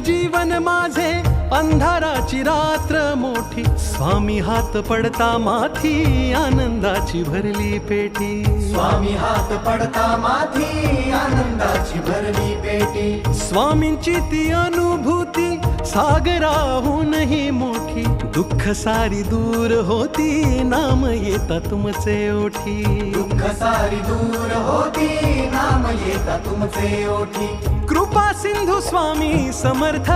जीवन माझे अंधाराची रात्र मोठी, स्वामी हात पडता माथी आनंदाची भरली पेटी, स्वामी हात पडता माथी आनंदाची भरली पेटी, स्वामींची ती अनुभूती सागराहूनही मोठी, दुःख सारी दूर होती नाम येता तुमचे ओठी, दुःख सारी दूर होती नाम येता तुमचे ओठी, कृपा सिंधू स्वामी समर्थ,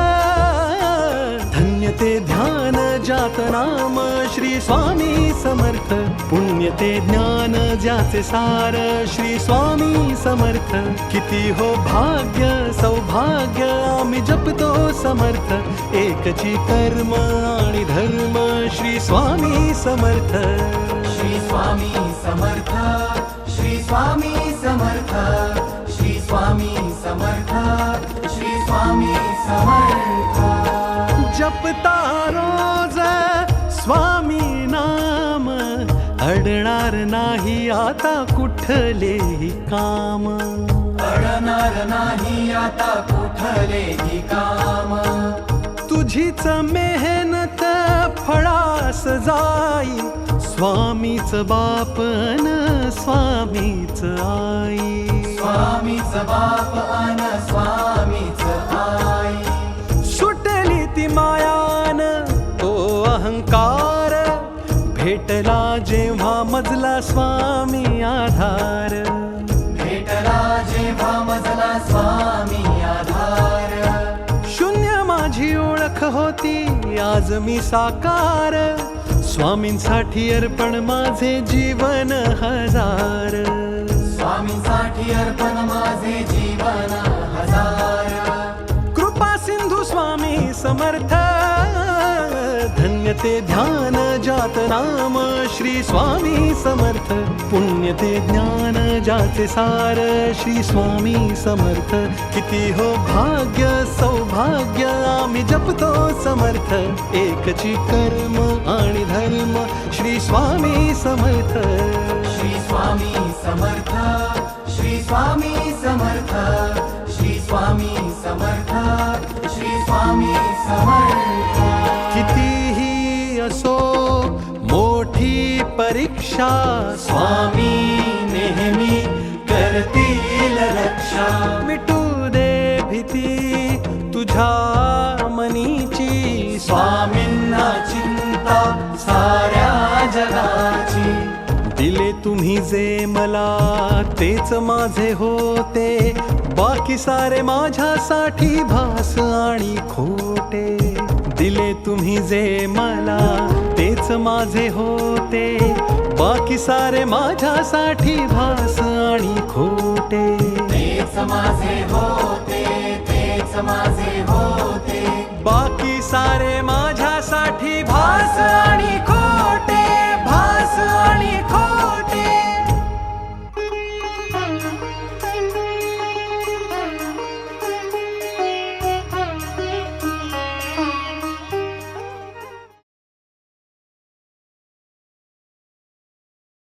धन्य ते ध्यान जात नाम श्री स्वामी समर्थ, पुण्य ते ज्ञान ज्याचे सार श्री स्वामी समर्थ, किती हो भाग्य सौभाग्य आम्ही जपतो समर्थ, एकची कर्म आणि धर्म श्री स्वामी समर्थ, श्री स्वामी समर्थ, श्री स्वामी समर्थ, श्री स्वामी समर्थ, श्री स्वामी समर्थ, जपता रोज स्वामी नाम, अडणार नाही आता कुठलेही काम, अडणार नाही आता कुठलेही काम, तुझीच मेहनत फळास जाई, स्वामीच बापन स्वामीच आई, स्वामीच बाप अन स्वामीच आई, सुटली ती मायान तो अहंकार, भेटला जेव्हा मजला स्वामी आधार, भेटला जेव्हा मजला स्वामी आधार, शून्य माझी ओळख होती आज मी साकार, स्वामींसाठी अर्पण माझे जीवन हजार, स्वामींसाठी अर्पण माझे जीवन हजार, कृपा सिंधू स्वामी समर्थ, धन्य ते ध्यान जात नाम श्री स्वामी समर्थ, पुण्य ते ज्ञान जाचे सार श्री स्वामी समर्थ, किती हो भाग्य सौभाग्य आम्ही जपतो समर्थ, एकची कर्म आणि धर्म श्री स्वामी समर्थ, श्री स्वामी समर्थ, श्री स्वामी समर्थ, श्री स्वामी समर्थ, श्री स्वामी समर्थ, कितीही असो मोठी परीक्षा स्वामी नेहमी करतील रक्षा, मिटू दे भीती तुझ्या मनीची, स्वामींना चिंता साऱ्या जगाची, दिले तुम्ही जे मला तेच माझे होते, बाकी सारे माझ्यासाठी भास आणि खोटे, दिले तुम्ही जे मला तेच माझे होते, बाकी सारे माझ्यासाठी भास आणि खोटे, तेच माझे होते, तेच माझे होते, बाकी सारे माझ्यासाठी भास आणि खोटे.